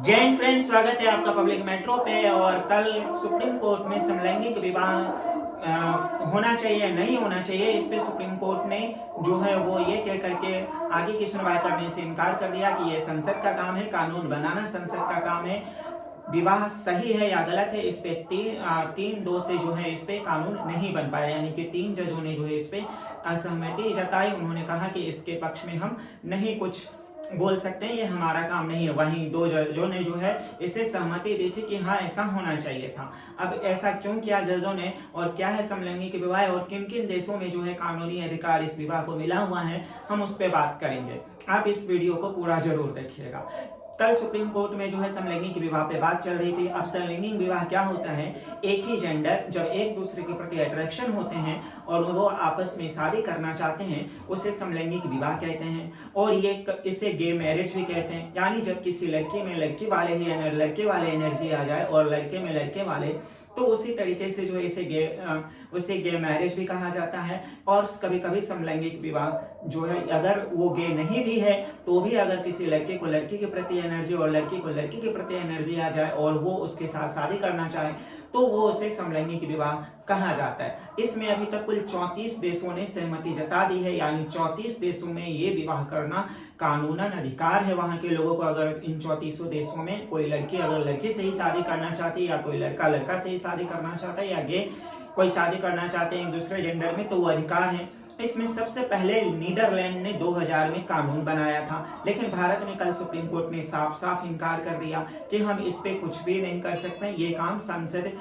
जय हिंद फ्रेंड्स, स्वागत है आपका पब्लिक मेट्रो पे। और कल सुप्रीम कोर्ट में समलैंगिक विवाह होना चाहिए या नहीं होना चाहिए, इस पे सुप्रीम कोर्ट ने जो है वो ये कह करके आगे की सुनवाई करने से इनकार कर दिया कि ये संसद का काम है, कानून बनाना संसद का काम है। विवाह सही है या गलत है, इस पे तीन दो से जो है इस पे कानून नहीं बन पाया, यानी कि 3 जजों ने जो है इस पे असहमति जताई। उन्होंने कहा कि इसके पक्ष में हम नहीं कुछ बोल सकते हैं, ये हमारा काम नहीं है। वहीं 2 जजों ने जो है इसे सहमति दी थी कि हाँ ऐसा होना चाहिए था। अब ऐसा क्यों किया जजों ने, और क्या है समलैंगिक विवाह, और किन किन देशों में जो है कानूनी अधिकार इस विवाह को मिला हुआ है, हम उस पर बात करेंगे। आप इस वीडियो को पूरा जरूर देखिएगा। कल सुप्रीम कोर्ट में जो है समलैंगिक विवाह पे बात चल रही थी। अब समलैंगिक विवाह क्या होता है? एक ही जेंडर जब एक दूसरे के प्रति अट्रैक्शन होते हैं और वो आपस में शादी करना चाहते हैं, उसे समलैंगिक विवाह कहते हैं। और ये इसे गे मैरिज भी कहते हैं, यानी जब किसी लड़की में लड़के वाले एनर्जी आ जाए और लड़के में लड़के वाले, तो उसी तरीके से जो है उसे गे मैरिज भी कहा जाता है। और कभी कभी समलैंगिक विवाह जो है, अगर वो गे नहीं भी है तो भी अगर किसी लड़के को लड़की के प्रति एनर्जी और लड़की को लड़की के प्रति एनर्जी आ जाए और वो उसके साथ शादी करना चाहे, तो वो उसे समलैंगिक विवाह कहा जाता है। इसमें अभी तक कुल 34 देशों ने सहमति जता दी है, यानी 34 देशों में ये विवाह करना कानूनन अधिकार है वहां के लोगों को। अगर इन 34 देशों में कोई लड़की अगर लड़की से ही शादी करना चाहती है, या कोई लड़का लड़का से ही शादी करना चाहता है, या गे कोई शादी करना चाहते हैं एक दूसरे जेंडर में, तो वो अधिकार है। इसमें सबसे पहले नीदरलैंड ने 2000 में कानून बनाया था, लेकिन भारत ने कल सुप्रीम कोर्ट में साफ साफ इनकार कर दिया कि हम इस पे कुछ भी नहीं कर सकते, ये काम संसद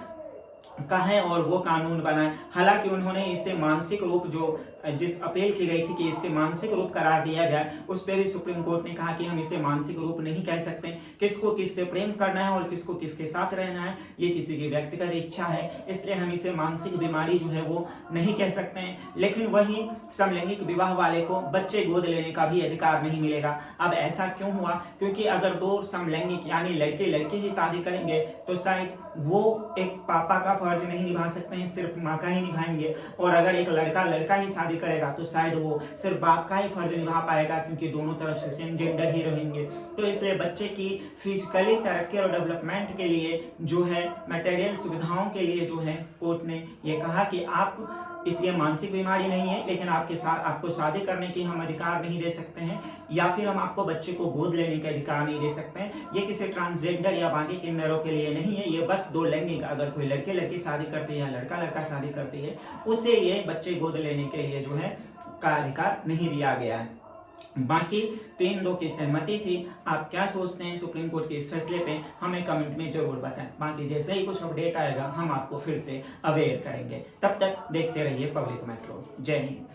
का है और वो कानून बनाए। हालांकि उन्होंने इसे मानसिक रूप, जो जिस अपील की गई थी कि इसे मानसिक रूप करार दिया जाए, उस पर भी सुप्रीम कोर्ट ने कहा कि हम इसे मानसिक रूप नहीं कह सकते। किसको किससे प्रेम करना है और किसको किसके साथ रहना है, ये किसी की व्यक्तिगत इच्छा है, इसलिए हम इसे मानसिक बीमारी जो है वो नहीं कह सकते हैं। लेकिन वही समलैंगिक विवाह वाले को बच्चे गोद लेने का भी अधिकार नहीं मिलेगा। अब ऐसा क्यों हुआ? क्योंकि अगर 2 समलैंगिक यानी लड़के लड़के ही शादी करेंगे तो शायद वो एक पापा का फर्ज नहीं निभा सकते हैं, सिर्फ माँ का ही निभाएंगे। और अगर एक लड़का लड़का ही शादी करेगा तो शायद वो सिर्फ बाप का ही फर्ज निभा पाएगा, क्योंकि दोनों तरफ से सेम जेंडर ही रहेंगे। तो इसलिए बच्चे की फिजिकली तरक्की और डेवलपमेंट के लिए जो है, मटेरियल सुविधाओं के लिए जो है, कोर्ट ने ये कहा कि आप, इसलिए मानसिक बीमारी नहीं है, लेकिन आपको शादी करने की हम अधिकार नहीं दे सकते हैं, या फिर हम आपको बच्चे को गोद लेने के अधिकार नहीं दे सकते हैं। ये किसी ट्रांसजेंडर या बाकी किन्नरों के लिए नहीं है, ये बस 2 लैंगिक, अगर कोई लड़के लड़की शादी करती है या लड़का लड़का शादी करती है, उसे ये बच्चे गोद लेने के लिए जो है का अधिकार नहीं दिया गया है। बाकी 3-2 की सहमति थी। आप क्या सोचते हैं सुप्रीम कोर्ट के इस फैसले पे, हमें कमेंट में जरूर बताएं। बाकी जैसे ही कुछ अपडेट आएगा हम आपको फिर से अवेयर करेंगे। तब तक देखते रहिए पब्लिक मेट्रो। जय हिंद।